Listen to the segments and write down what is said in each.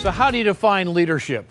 So how do you define leadership?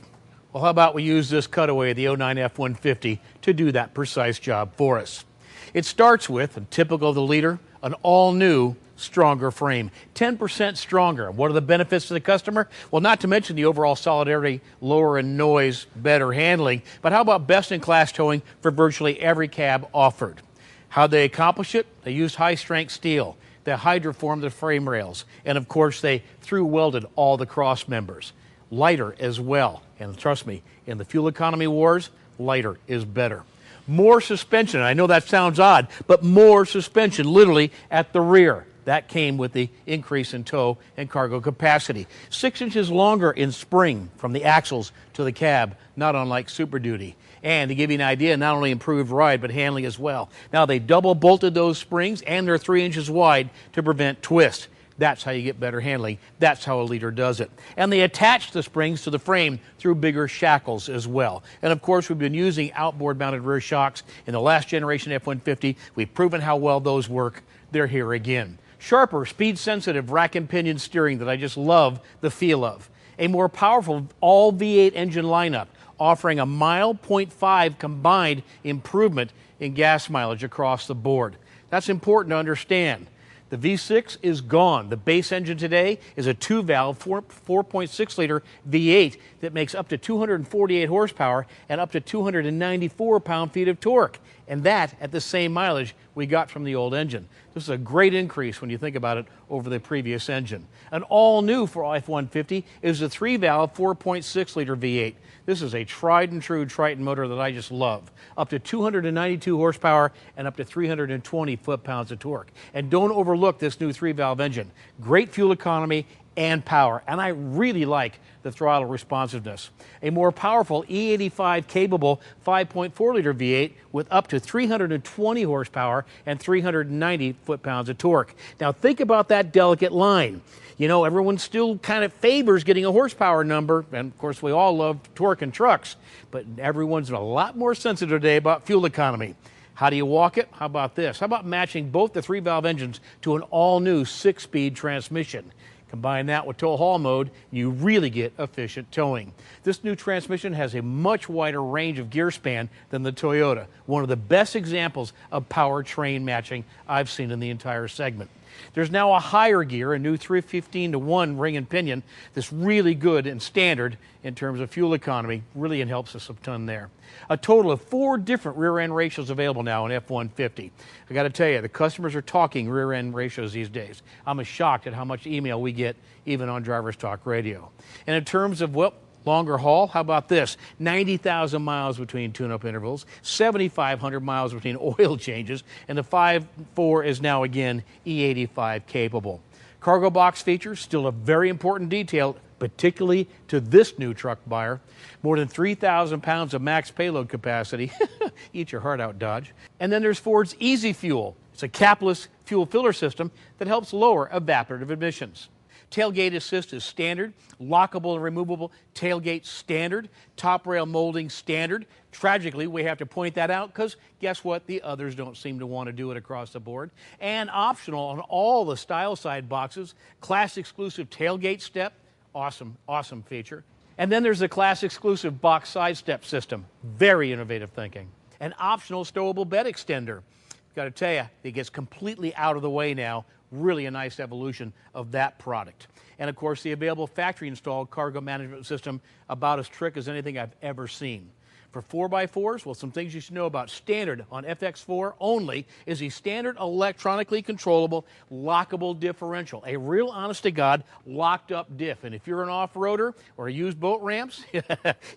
Well, how about we use this cutaway of the '09 F-150 to do that precise job for us. It starts with, and typical of the leader, an all-new, stronger frame. 10% stronger. What are the benefits to the customer? Well, not to mention the overall solidarity, lower in noise, better handling, but how about best-in-class towing for virtually every cab offered? How'd they accomplish it? They used high-strength steel. They hydroformed the frame rails. And, of course, they through-welded all the cross members. Lighter as well. And trust me, in the fuel economy wars, lighter is better. More suspension. I know that sounds odd, but more suspension literally at the rear. That came with the increase in tow and cargo capacity. 6 inches longer in spring from the axles to the cab, not unlike Super Duty. And to give you an idea, not only improved ride, but handling as well. Now, they double bolted those springs, and they're 3 inches wide to prevent twist. That's how you get better handling. That's how a leader does it. And they attach the springs to the frame through bigger shackles as well. And of course, we've been using outboard mounted rear shocks in the last generation F-150. We've proven how well those work. They're here again. Sharper, speed-sensitive rack and pinion steering that I just love the feel of. A more powerful all V8 engine lineup, offering a 1.5 mile combined improvement in gas mileage across the board. That's important to understand. The V6 is gone. The base engine today is a 2-valve, 4.6-liter V8 that makes up to 248 horsepower and up to 294 pound-feet of torque. And that at the same mileage we got from the old engine. This is a great increase when you think about it over the previous engine. An all-new for F-150 is the 3-valve, 4.6-liter V8. This is a tried-and-true Triton motor that I just love. Up to 292 horsepower and up to 320 foot-pounds of torque. And don't overlook this new 3-valve engine. Great fuel economy and power. And I really like the throttle responsiveness. A more powerful E85 capable 5.4-liter V8 with up to 320 horsepower and 390 foot-pounds of torque. Now think about that delicate line. You know, everyone still kind of favors getting a horsepower number, and of course we all love torque in trucks, but everyone's a lot more sensitive today about fuel economy. How do you walk it? How about this? How about matching both the 3-valve engines to an all-new 6-speed transmission? Combine that with tow haul mode, you really get efficient towing. This new transmission has a much wider range of gear span than the Toyota. One of the best examples of powertrain matching I've seen in the entire segment. There's now a higher gear, a new 315-to-1 ring and pinion that's really good and standard in terms of fuel economy. Really it helps us a ton there. A total of 4 different rear-end ratios available now in F-150. I got to tell you, the customers are talking rear-end ratios these days. I'm shocked at how much email we get even on Drivers Talk Radio. And in terms of, well, longer haul, how about this? 90,000 miles between tune-up intervals, 7,500 miles between oil changes, and the 5.4 is now again E85 capable. Cargo box features, still a very important detail, particularly to this new truck buyer. More than 3,000 pounds of max payload capacity. Eat your heart out, Dodge. And then there's Ford's Easy Fuel. It's a capless fuel filler system that helps lower evaporative emissions. Tailgate assist is standard, lockable and removable tailgate standard, top rail molding standard. Tragically, we have to point that out because guess what? The others don't seem to want to do it across the board. And optional on all the style side boxes, class exclusive tailgate step, awesome, awesome feature. And then there's the class exclusive box side step system, very innovative thinking. An optional stowable bed extender. Got to tell you, it gets completely out of the way now. Really a nice evolution of that product. And of course, the available factory installed cargo management system, about as trick as anything I've ever seen. For 4x4s, well, some things you should know about. Standard on FX4 only is a standard electronically controllable lockable differential. A real honest-to-God locked-up diff. And if you're an off-roader or use boat ramps,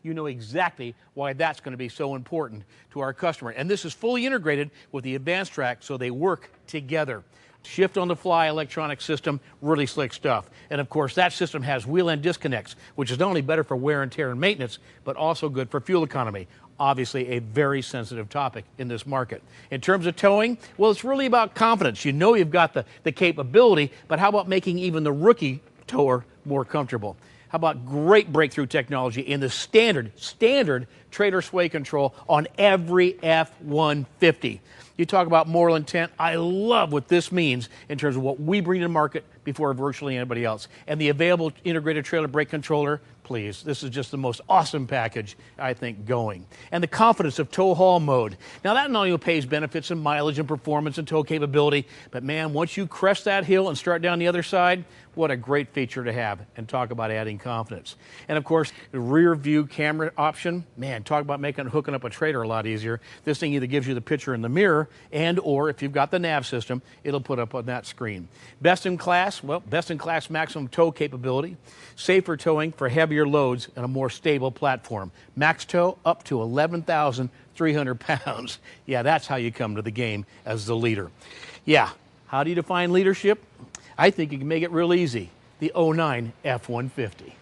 you know exactly why that's going to be so important to our customer. And this is fully integrated with the advanced track, so they work together. Shift on the fly electronic system, really slick stuff. And of course, that system has wheel end disconnects, which is not only better for wear and tear and maintenance, but also good for fuel economy. Obviously, a very sensitive topic in this market. In terms of towing, well, it's really about confidence. You know you've got the capability, but how about making even the rookie tower more comfortable? How about great breakthrough technology in the standard trailer sway control on every F-150? You talk about moral intent. I love what this means in terms of what we bring to the market before virtually anybody else. And the available integrated trailer brake controller pleased. This is just the most awesome package, I think, going. And the confidence of tow haul mode. Now, that not only pays benefits in mileage and performance and tow capability, but man, once you crest that hill and start down the other side, what a great feature to have, and talk about adding confidence. And of course, the rear view camera option, man, talk about making hooking up a trailer a lot easier. This thing either gives you the picture in the mirror, and or if you've got the nav system, it'll put up on that screen. Best in class, well, best in class maximum tow capability, safer towing for heavier loads and a more stable platform. Max tow up to 11,300 pounds. Yeah, that's how you come to the game as the leader. Yeah, how do you define leadership? I think you can make it real easy. The 09 F-150.